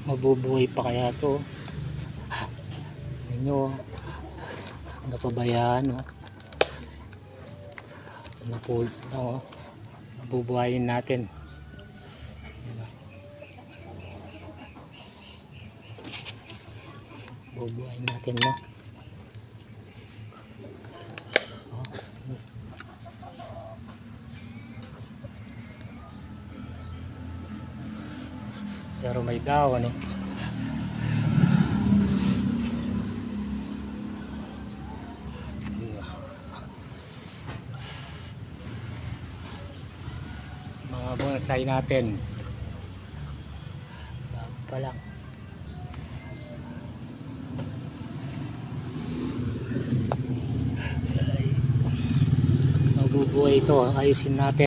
Mabubuhay pa kaya to? Ninyo napabayaan, no? Napulot na, oh. Mabubuhayin natin. Mabubuhayin natin, no? Pero may daw, ano? Mga bonsai natin. Bago pa lang. Mabubuhay ito. Ayusin natin.